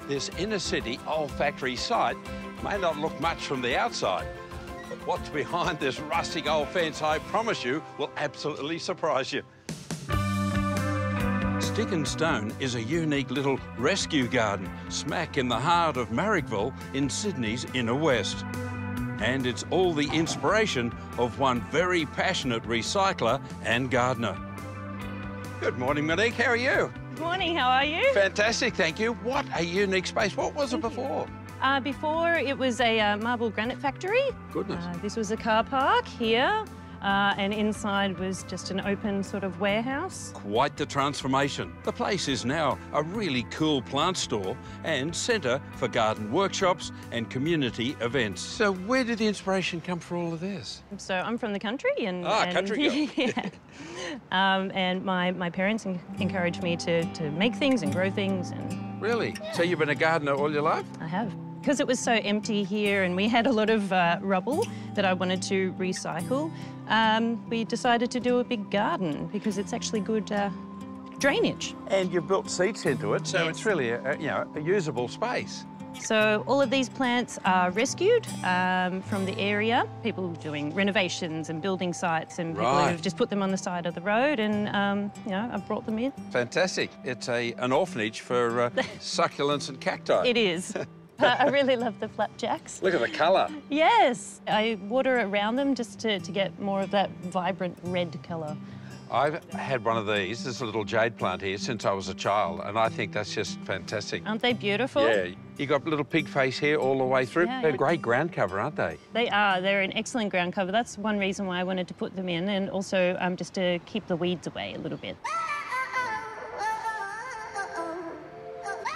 This inner-city olfactory site may not look much from the outside, but what's behind this rustic old fence, I promise you, will absolutely surprise you. Stick and Stone is a unique little rescue garden smack in the heart of Marrickville in Sydney's inner west. And it's all the inspiration of one very passionate recycler and gardener. Good morning, Monique. How are you? Good morning. How are you? Fantastic, thank you. What a unique space. What was it before? Before, it was a marble granite factory. Goodness. This was a car park here, and inside was just an open sort of warehouse. Quite the transformation. The place is now a really cool plant store and centre for garden workshops and community events. So where did the inspiration come for all of this? So I'm from the country and... Country girl. Yeah. And my parents encouraged me to make things and grow things. And Really? So you've been a gardener all your life? I have. Because it was so empty here and we had a lot of rubble that I wanted to recycle, we decided to do a big garden because it's actually good drainage. And you've built seats into it, so Yes. it's really a usable space. So all of these plants are rescued from the area. People doing renovations and building sites and people Right. who've just put them on the side of the road and, I've brought them in. Fantastic. It's an orphanage for succulents and cacti. It is. I really love the flapjacks. Look at the colour. Yes. I water around them just to get more of that vibrant red colour. I've had one of these, this little jade plant here, since I was a child, and I think that's just fantastic. Aren't they beautiful? Yeah. You got little pig face here all the way through. Yeah, They're yeah. great ground cover, aren't they? They are. They're an excellent ground cover. That's one reason why I wanted to put them in, and also just to keep the weeds away a little bit.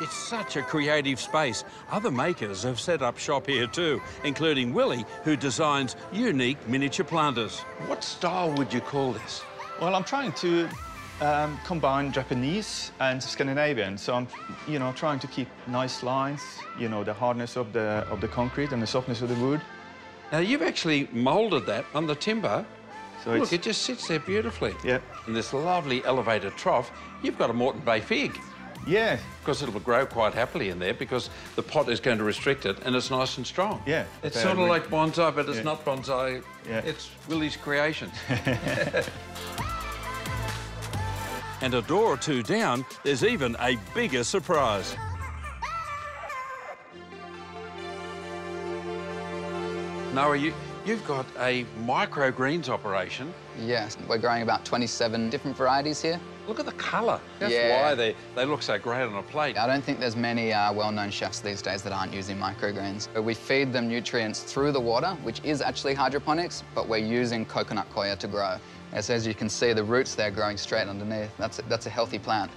It's such a creative space. Other makers have set up shop here too, including Willie, who designs unique miniature planters. What style would you call this? Well, I'm trying to combine Japanese and Scandinavian. So I'm, trying to keep nice lines, the hardness of the concrete and the softness of the wood. Now, you've actually moulded that on the timber. So Look, it just sits there beautifully. Yeah. In this lovely elevated trough, you've got a Moreton Bay fig. Yeah. Of course, it'll grow quite happily in there because the pot is going to restrict it and it's nice and strong. Yeah. It's sort of like bonsai, but it's Yeah. not bonsai. Yeah. It's Willie's creation. And a door or two down, there's even a bigger surprise. Noah, you've got a microgreens operation. Yes, we're growing about 27 different varieties here. Look at the colour. That's Yeah. why they look so great on a plate. I don't think there's many well-known chefs these days that aren't using microgreens. We feed them nutrients through the water, which is actually hydroponics, but we're using coconut coir to grow. And so as you can see, the roots there growing straight underneath. That's a healthy plant.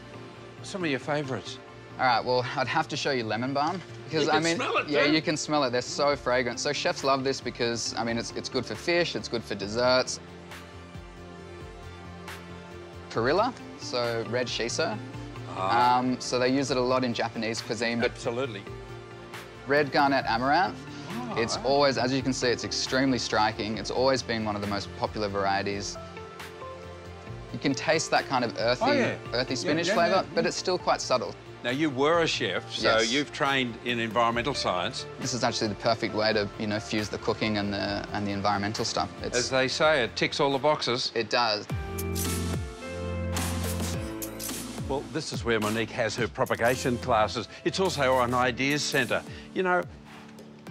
Some of your favourites. All right, well, I'd have to show you lemon balm. Because, You can smell it, yeah, too. you can smell it. They're so fragrant. So chefs love this because, it's good for fish, it's good for desserts. Perilla, so red shiso. So they use it a lot in Japanese cuisine. But Absolutely. red garnet amaranth, it's always, as you can see, it's extremely striking. It's always been one of the most popular varieties. You can taste that kind of earthy spinach flavour, but it's still quite subtle. Now, you were a chef, so Yes. you've trained in environmental science. This is actually the perfect way to, fuse the cooking and the environmental stuff. As they say, it ticks all the boxes. It does. Well, this is where Monique has her propagation classes. It's also an ideas centre.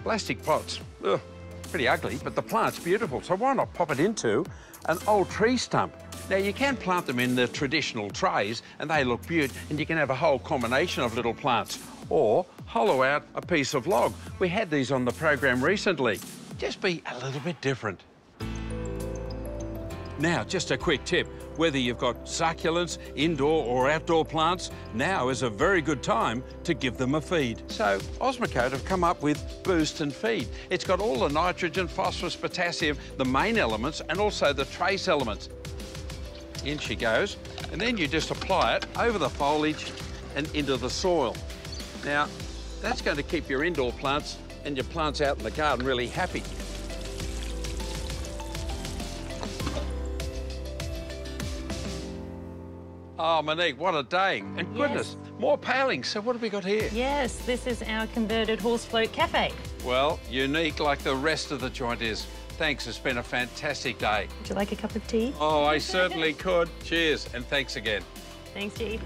Plastic pots, ugh, pretty ugly, but the plant's beautiful, so why not pop it into an old tree stump? Now, you can plant them in the traditional trays, and they look beautiful, and you can have a whole combination of little plants, or hollow out a piece of log. We had these on the program recently. Just be a little bit different. Now, just a quick tip. Whether you've got succulents, indoor or outdoor plants, now is a very good time to give them a feed. So, Osmocote have come up with Boost and Feed. It's got all the nitrogen, phosphorus, potassium, the main elements, and also the trace elements. In she goes, and then you just apply it over the foliage and into the soil. Now, that's going to keep your indoor plants and your plants out in the garden really happy. Oh, Monique, what a day. And goodness, more palings. So what have we got here? Yes, this is our converted horse float cafe. Well, unique like the rest of the joint is. Thanks, it's been a fantastic day. Would you like a cup of tea? Oh, I certainly could. Cheers, and thanks again. Thanks, Jade.